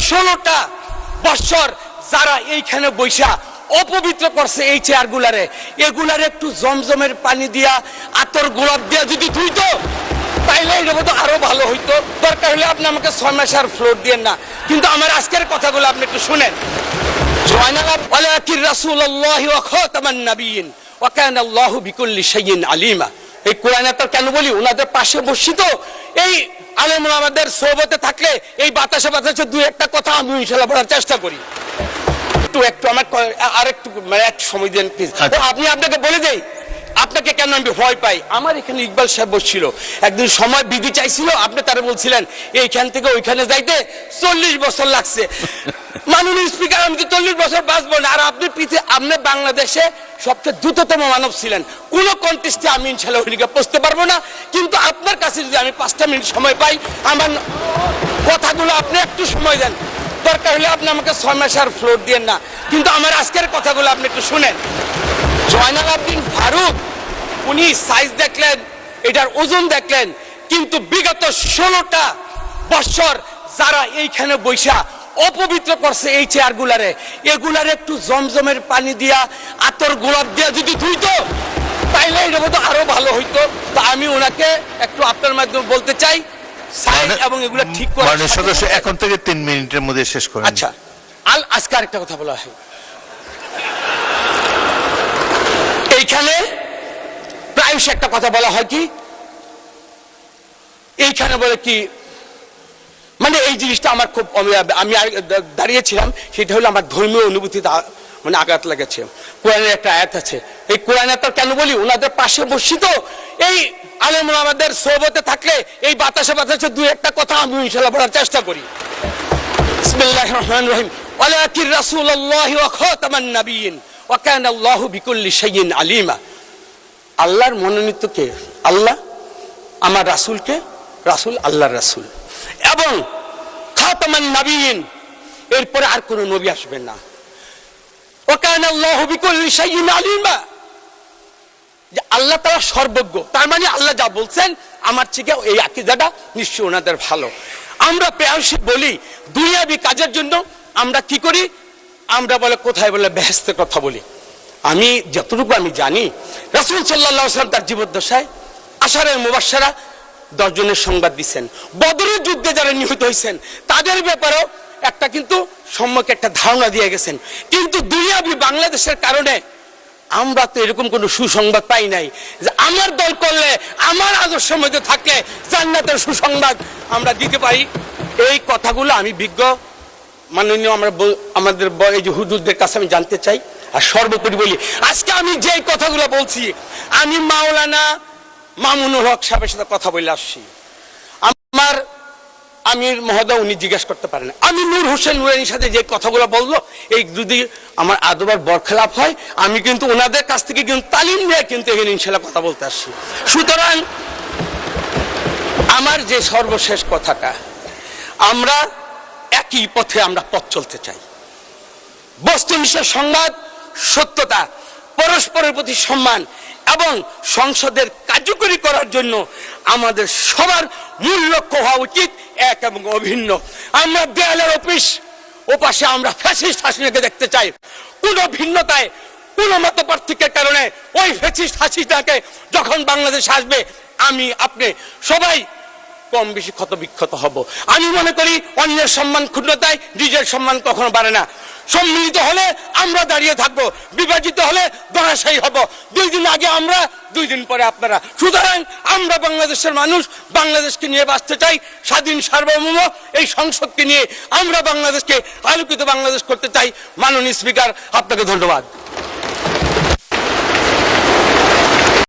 16টা বছর যারা এইখানে বৈশা অপবিত্র করছে এই চেয়ারগুলারে, এগুলারে একটু জমজমের পানি দিয়া আতর গোলাপ দিয়া যদি ধুইতো তাইলে এটা তো আরো ভালো হইতো। দরকার হলে আপনি আমাকে 6 মাস আর ফ্লোর দিয়েন না, কিন্তু আমার আজকের কথাগুলো আপনি একটু শুনেন। এই কোরআনে তো কেন বলি, ওনাদের পাশে বসিত এই আলেম ওলামাদের সোহবতে থাকলে এই বাতাসে বাতাসে দুই একটা কথা আমি ইনশাআল্লাহ বলার চেষ্টা করি। একটু আমার আরেকটু মানে একটু সময় দেন প্লিজ। আপনি আপনাকে বলে দেই আপনাকে কেন আমি ভয় পাই। আমার এখানে ইকবাল সাহেব বসছিল, একদিন সময় বিধি চাইছিল, আপনি তারা বলছিলেন এইখান থেকে ওইখানে যাইতে 40 বছর লাগছে। মাননীয় স্পিকার, আমি তো 40 বছর বাঁচবো না। আর আপনি আপনি বাংলাদেশে সবচেয়ে দ্রুততম মানব ছিলেন, কোন কন্টেস্টে আমি ইনশাআল্লাহ ওইদিকে পৌঁছতে পারবো না, কিন্তু আপনার কাছে যদি আমি 5টা মিনিট সময় পাই আমার কথাগুলো আপনি একটু সময় দেন। দরকার হলে আপনি আমাকে 6 মাস আর ফ্লোর দিয়েন না, কিন্তু আমার আজকের কথাগুলো আপনি একটু শুনেন। জয়নাল আবদিন ফারুক উনি সাইজ দেখলেন, এটার ওজন দেখলেন, কিন্তু বিগত 16টা বছর যারা এইখানে বৈশা অপবিত্র করছে এই চেয়ারগুলারে, এগুলারে একটু জমজমের পানি দিয়া আতর গোলাপ দিয়া যদি ধুইতো তাইলে এটা তো আরো ভালো হইতো। তো আমি ওনাকে একটু আপনার মাধ্যমে বলতে চাই সাইজ এবং এগুলা ঠিক করে সদস্য এখন থেকে 3 মিনিটের মধ্যে শেষ করেন। আচ্ছা, আজকে আরেকটা কথা বলা হয়, এইখানে প্রায়শই একটা কথা বলা হয় কি, এইখানে বলে কি মানে এই জিনিসটা আমার খুব আমি দাঁড়িয়েছিলাম, সেটা হলো আমার ধর্মীয় অনুভূতিতে মানে আঘাত লেগেছে। কোরআনের একটা আয়াত আছে, এই কোরআনে তো কেন বলি, ওনাদের পাশে বসিত এই আলেম ওলামাদের সোহবতে থাকলে এই বাতাসে বাতাসে দুই একটা কথা আমি ইনশাআল্লাহ বলার চেষ্টা করি। বিসমিল্লাহির রহমানির রহিম। ওয়ালাকির রাসূলুল্লাহি ওয়া খাতামান নাবিয়্যিন ওয়া কানা আল্লাহু বিকুল্লি শাইইন আলিমা। আল্লাহর মনোনীত কে? আল্লাহ। আমার রাসূলকে? রাসূল আল্লাহর রাসূল। এবং খাতামান নাবিয়্যিন, এরপরে আর কোন নবী আসবেন না। ওয়া কানা আল্লাহু বিকুল্লি শাইইন আলিমা, যে আল্লাহ তাআলা সর্বজ্ঞ, তার মানে আল্লাহ যা বলছেন আমার থেকে এই আকীদাটা নিশ্চয়ই ওনাদের ভালো। আমরা প্রায়শই বলি দুনিয়াবি কাজের জন্য আমরা কি করি, আমরা বলে কোথায় বলে বেহেশতের কথা বলি। আমি যতটুকু আমি জানি রাসূল সাল্লাল্লাহু আলাইহি ওয়াসাল্লাম তার জীবদ্দশায় আশারের মুবাশশারা 10 জনের সংবাদ দিচ্ছেন, বদরের যুদ্ধে যারা নিহত হয়েছেন তাদের ব্যাপারেও একটা কিন্তু সম্যক একটা ধারণা দিয়ে গেছেন। কিন্তু দুনিয়াবি বাংলাদেশের কারণে আমরা তো এরকম কোন সুসংবাদ পাই নাই যে আমার দল করলে, আমার আদর্শের মধ্যে থাকলে জান্নাতের সুসংবাদ আমরা দিতে পারি। এই কথাগুলো আমি বিজ্ঞ মাননীয় আমাদের এই যে হুজুরদের কাছে আমি জানতে চাই। আর সর্বোপরি বলি, আজকে আমি যে কথাগুলো বলছি আমি মাওলানা মামুনুল হক সাহেবের সাথে কথা বলে আসছি। আমার আমির মহোদয় উনি জিজ্ঞেস করতে পারেন, আমি নূর হোসেন নুরানির সাথে যে কথাগুলো বললো, এই যদি আমার আদবার বরখেলাপ হয় আমি কিন্তু ওনাদের কাছ থেকে কিন্তু তালিম নিয়ে কিন্তু এখানে ইনশাআল্লাহ কথা বলতে আসছি। সুতরাং আমার যে সর্বশেষ কথাটা, আমরা একই পথে আমরা পথ চলতে চাই। বস্তুনিষ্ঠ সংবাদ, সত্যতা, পরস্পরের প্রতি সম্মান এবং সংসদের কার্যকরী করার জন্য আমাদের সবার মূল লক্ষ্য হওয়া উচিত এক এবং অভিন্ন। আমরা দেয়ালের অফিস ওপাশে আমরা ফ্যাসিস্ট হাসিনাকে দেখতে চাই। কোন ভিন্নতায়, কোন মত পার্থক্যের কারণে ওই ফ্যাসিস্ট হাসিনাকে যখন বাংলাদেশ আসবে আমি আপনি সবাই কম বেশি ক্ষত বিক্ষত হব। আমি মনে করি অন্যের সম্মান ক্ষুণ্ণতায় নিজের সম্মান কখনো বাড়ে না। সম্মিলিত হলে আমরা দাঁড়িয়ে থাকবো, বিভাজিত হলে ধরাশায়ী হব। 2 দিন আগে আমরা, 2 দিন পরে আপনারা। সুতরাং আমরা বাংলাদেশের মানুষ, বাংলাদেশকে নিয়ে বাঁচতে চাই, স্বাধীন সার্বভৌম এই সংসদকে নিয়ে আমরা বাংলাদেশকে আলোকিত বাংলাদেশ করতে চাই। মাননীয় স্পিকার, আপনাকে ধন্যবাদ।